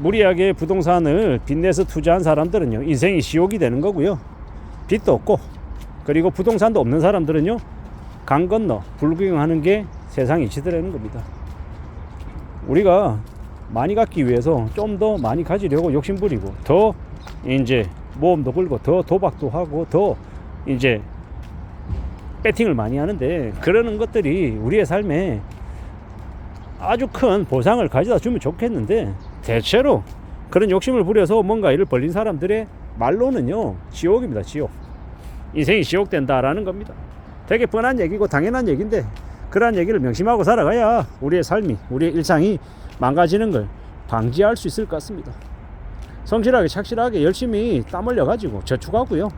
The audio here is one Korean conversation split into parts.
무리하게 부동산을 빚내서 투자한 사람들은요, 인생이 지옥이 되는 거고요. 빚도 없고, 그리고 부동산도 없는 사람들은요, 강 건너 불구경하는 게 세상 이치더라는 겁니다. 우리가 많이 갖기 위해서 좀 더 많이 가지려고 욕심부리고, 더 이제 모험도 걸고, 더 도박도 하고, 더 이제 배팅을 많이 하는데, 그러는 것들이 우리의 삶에 아주 큰 보상을 가져다 주면 좋겠는데, 대체로 그런 욕심을 부려서 뭔가 일을 벌린 사람들의 말로는요, 지옥입니다. 지옥. 인생이 지옥된다라는 겁니다. 되게 뻔한 얘기고 당연한 얘기인데, 그러한 얘기를 명심하고 살아가야 우리의 삶이, 우리의 일상이 망가지는 걸 방지할 수 있을 것 같습니다. 성실하게 착실하게 열심히 땀 흘려 가지고 저축하고요,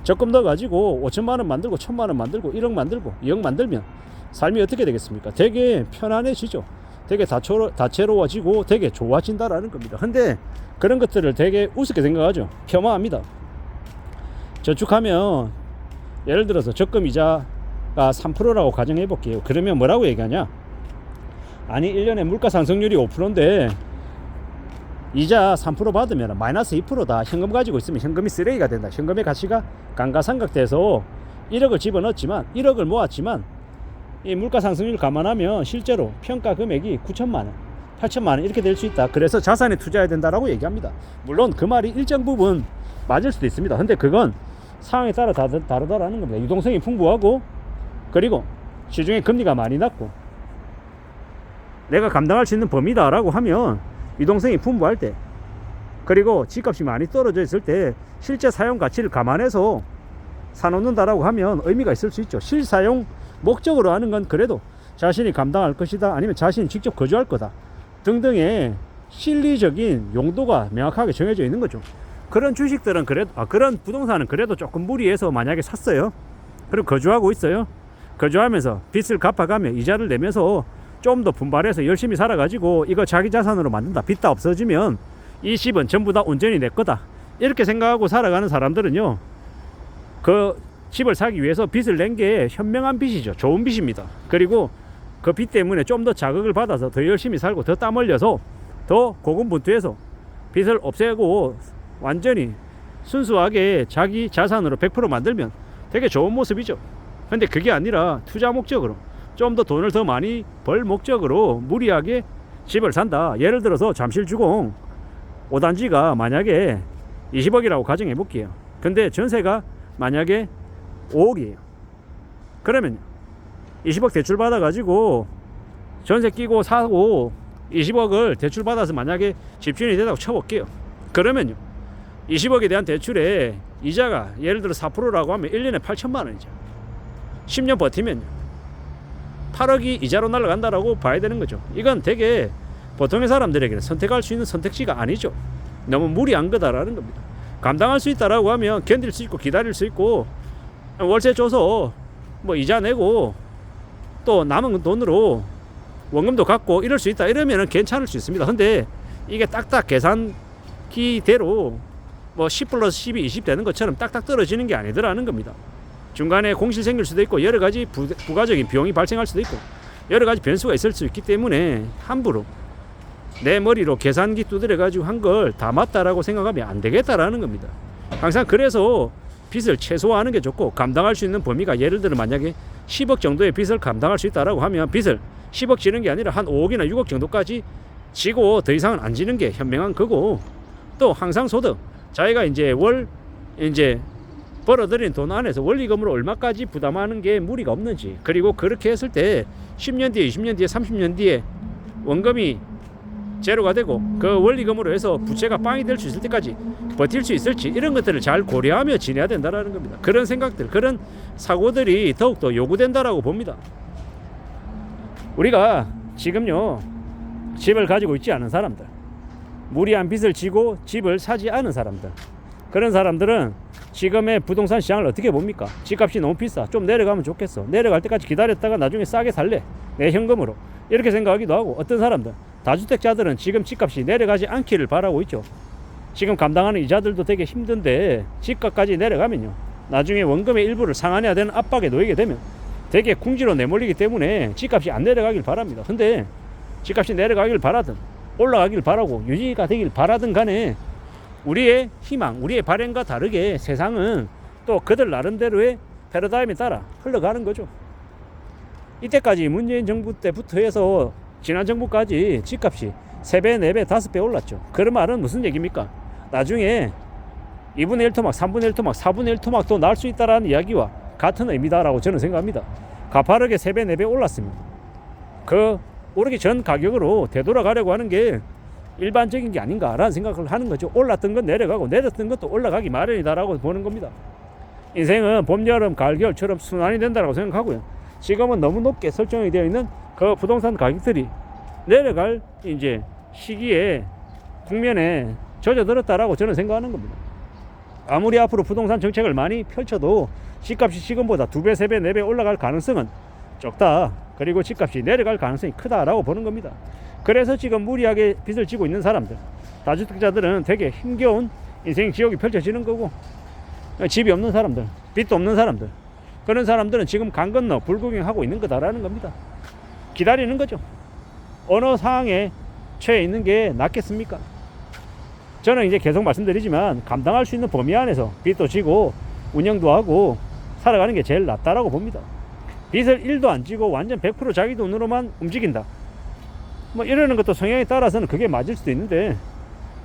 적금 넣어 가지고 5천만 원 만들고 1,000만 원 만들고 1억 만들고 2억 만들면 삶이 어떻게 되겠습니까? 되게 편안해지죠. 되게 다채로워지고 되게 좋아진다라는 겁니다. 근데 그런 것들을 되게 우습게 생각하죠. 폄하합니다. 저축하면 예를 들어서 적금 이자가 3%라고 가정해 볼게요. 그러면 뭐라고 얘기하냐? 아니 1년에 물가 상승률이 5%인데 이자 3% 받으면 마이너스 2%다. 현금 가지고 있으면 현금이 쓰레기가 된다. 현금의 가치가 감가상각돼서 1억을 집어넣었지만 1억을 모았지만 이 물가 상승률 감안하면 실제로 평가 금액이 9천만 원, 8천만 원 이렇게 될 수 있다. 그래서 자산에 투자해야 된다라고 얘기합니다. 물론 그 말이 일정 부분 맞을 수도 있습니다. 근데 그건 상황에 따라 다르다라는 겁니다. 유동성이 풍부하고, 그리고 시중에 금리가 많이 낮고, 내가 감당할 수 있는 범위다라고 하면 유동성이 풍부할 때, 그리고 집값이 많이 떨어져 있을 때 실제 사용 가치를 감안해서 사놓는다라고 하면 의미가 있을 수 있죠. 실사용 목적으로 하는 건 그래도 자신이 감당할 것이다, 아니면 자신이 직접 거주할 거다 등등의 실리적인 용도가 명확하게 정해져 있는 거죠. 그런 주식들은 그래도, 그런 부동산은 그래도 조금 무리해서 만약에 샀어요. 그리고 거주하고 있어요. 거주하면서 빚을 갚아가며 이자를 내면서 좀 더 분발해서 열심히 살아가지고 이거 자기 자산으로 만든다. 빚 다 없어지면 이 집은 전부 다 온전히 내 거다. 이렇게 생각하고 살아가는 사람들은요, 그 집을 사기 위해서 빚을 낸 게 현명한 빚이죠. 좋은 빚입니다. 그리고 그 빚 때문에 좀 더 자극을 받아서 더 열심히 살고 더 땀 흘려서 더 고군분투해서 빚을 없애고 완전히 순수하게 자기 자산으로 100% 만들면 되게 좋은 모습이죠. 근데 그게 아니라 투자 목적으로 좀 더 돈을 더 많이 벌 목적으로 무리하게 집을 산다. 예를 들어서 잠실주공 5단지가 만약에 20억이라고 가정해 볼게요. 근데 전세가 만약에 5억이에요. 그러면 20억 대출 받아 가지고 전세 끼고 사고 20억을 대출 받아서 만약에 집주인이 되다고 쳐볼게요. 그러면요, 20억에 대한 대출에 이자가 예를 들어 4%라고 하면 1년에 8천만 원이죠. 10년 버티면요 8억이 이자로 날아간다라고 봐야 되는 거죠. 이건 되게 보통의 사람들에게는 선택할 수 있는 선택지가 아니죠. 너무 무리한 거다라는 겁니다. 감당할 수 있다라고 하면 견딜 수 있고 기다릴 수 있고, 월세 줘서 뭐 이자 내고 또 남은 돈으로 원금도 갚고 이럴 수 있다, 이러면은 괜찮을 수 있습니다. 근데 이게 딱딱 계산기대로 뭐 10 플러스 10이 20 되는 것처럼 딱딱 떨어지는 게 아니더라는 겁니다. 중간에 공실 생길 수도 있고, 여러 가지 부가적인 비용이 발생할 수도 있고, 여러 가지 변수가 있을 수 있기 때문에 함부로 내 머리로 계산기 두드려 가지고 한 걸 다 맞다라고 생각하면 안 되겠다라는 겁니다. 항상 그래서 빚을 최소화하는 게 좋고, 감당할 수 있는 범위가 예를 들어 만약에 10억 정도의 빚을 감당할 수 있다라고 하면 빚을 10억 지는 게 아니라 한 5억이나 6억 정도까지 지고 더 이상은 안 지는 게 현명한 거고, 또 항상 소득, 자기가 이제 이제 벌어들인 돈 안에서 원리금으로 얼마까지 부담하는 게 무리가 없는지, 그리고 그렇게 했을 때 10년 뒤에 20년 뒤에 30년 뒤에 원금이 제로가 되고 그 원리금으로 해서 부채가 빵이 될 수 있을 때까지 버틸 수 있을지, 이런 것들을 잘 고려하며 지내야 된다는 겁니다. 그런 생각들, 그런 사고들이 더욱더 요구된다라고 봅니다. 우리가 지금요, 집을 가지고 있지 않은 사람들, 무리한 빚을 지고 집을 사지 않은 사람들, 그런 사람들은 지금의 부동산 시장을 어떻게 봅니까? 집값이 너무 비싸, 좀 내려가면 좋겠어, 내려갈 때까지 기다렸다가 나중에 싸게 살래, 내 현금으로, 이렇게 생각하기도 하고, 어떤 사람들, 다주택자들은 지금 집값이 내려가지 않기를 바라고 있죠. 지금 감당하는 이자들도 되게 힘든데 집값까지 내려가면요, 나중에 원금의 일부를 상환해야 되는 압박에 놓이게 되면 되게 궁지로 내몰리기 때문에 집값이 안 내려가길 바랍니다. 근데 집값이 내려가길 바라든 올라가길 바라고 유지가 되길 바라든 간에 우리의 희망, 우리의 바램과 다르게 세상은 또 그들 나름대로의 패러다임에 따라 흘러가는 거죠. 이때까지 문재인 정부 때부터 해서 지난 정부까지 집값이 3배, 4배, 5배 올랐죠. 그런 말은 무슨 얘기입니까? 나중에 2분의 1토막, 3분의 1토막, 4분의 1토막도 날 수 있다는 이야기와 같은 의미다라고 저는 생각합니다. 가파르게 3배, 4배 올랐으면 그 오르기 전 가격으로 되돌아가려고 하는 게 일반적인 게 아닌가라는 생각을 하는 거죠. 올랐던 건 내려가고 내렸던 것도 올라가기 마련이다라고 보는 겁니다. 인생은 봄, 여름, 가을, 겨울처럼 순환이 된다고 생각하고요. 지금은 너무 높게 설정이 되어 있는 그 부동산 가격들이 내려갈 이제 시기에 국면에 젖어들었다라고 저는 생각하는 겁니다. 아무리 앞으로 부동산 정책을 많이 펼쳐도 집값이 지금보다 2배, 3배, 4배 올라갈 가능성은 적다. 그리고 집값이 내려갈 가능성이 크다라고 보는 겁니다. 그래서 지금 무리하게 빚을 지고 있는 사람들, 다주택자들은 되게 힘겨운 인생 지옥이 펼쳐지는 거고, 집이 없는 사람들, 빚도 없는 사람들, 그런 사람들은 지금 강 건너 불구경하고 있는 거다라는 겁니다. 기다리는 거죠. 어느 상황에 처해 있는 게 낫겠습니까? 저는 이제 계속 말씀드리지만 감당할 수 있는 범위 안에서 빚도 지고 운영도 하고 살아가는 게 제일 낫다라고 봅니다. 빚을 1도 안 지고 완전 100% 자기 돈으로만 움직인다, 뭐 이러는 것도 성향에 따라서는 그게 맞을 수도 있는데,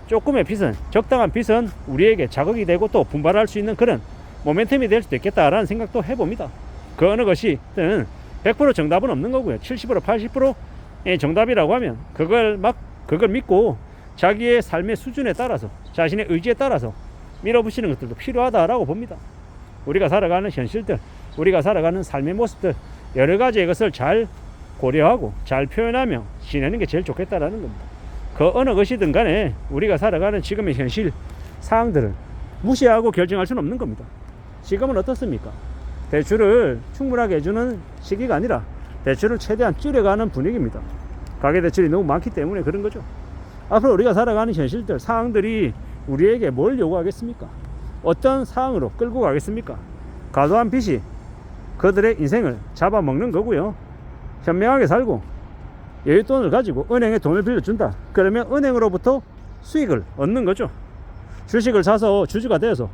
조금의 빚은, 적당한 빚은 우리에게 자극이 되고 또 분발할 수 있는 그런 모멘텀이 될 수도 있겠다라는 생각도 해봅니다. 그 어느 것이든 100% 정답은 없는 거고요. 70% 80%의 정답이라고 하면 그걸 믿고 자기의 삶의 수준에 따라서, 자신의 의지에 따라서 밀어붙이는 것들도 필요하다라고 봅니다. 우리가 살아가는 현실들, 우리가 살아가는 삶의 모습들, 여러 가지의 것을 잘 고려하고 잘 표현하며 지내는 게 제일 좋겠다라는 겁니다. 그 어느 것이든 간에 우리가 살아가는 지금의 현실 상황들을 무시하고 결정할 수는 없는 겁니다. 지금은 어떻습니까? 대출을 충분하게 해주는 시기가 아니라 대출을 최대한 줄여가는 분위기입니다. 가계대출이 너무 많기 때문에 그런 거죠. 앞으로 우리가 살아가는 현실들, 상황들이 우리에게 뭘 요구하겠습니까? 어떤 상황으로 끌고 가겠습니까? 과도한 빚이 그들의 인생을 잡아먹는 거고요. 현명하게 살고 여윳돈을 가지고 은행에 돈을 빌려준다. 그러면 은행으로부터 수익을 얻는 거죠. 주식을 사서 주주가 되어서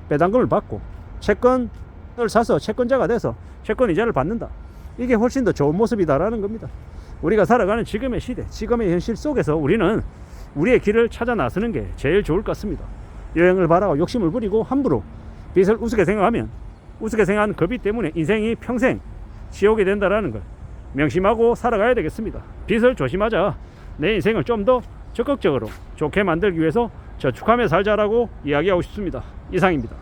배당금을 받고, 채권을 사서 채권자가 돼서 채권 이자를 받는다. 이게 훨씬 더 좋은 모습이다라는 겁니다. 우리가 살아가는 지금의 시대, 지금의 현실 속에서 우리는 우리의 길을 찾아 나서는 게 제일 좋을 것 같습니다. 여행을 바라고 욕심을 부리고 함부로 빚을 우습게 생각하면 우습게 생각하는 그 빚 때문에 인생이 평생 지옥이 된다라는 걸 명심하고 살아가야 되겠습니다. 빚을 조심하자. 내 인생을 좀 더 적극적으로 좋게 만들기 위해서 저축하며 살자라고 이야기하고 싶습니다. 이상입니다.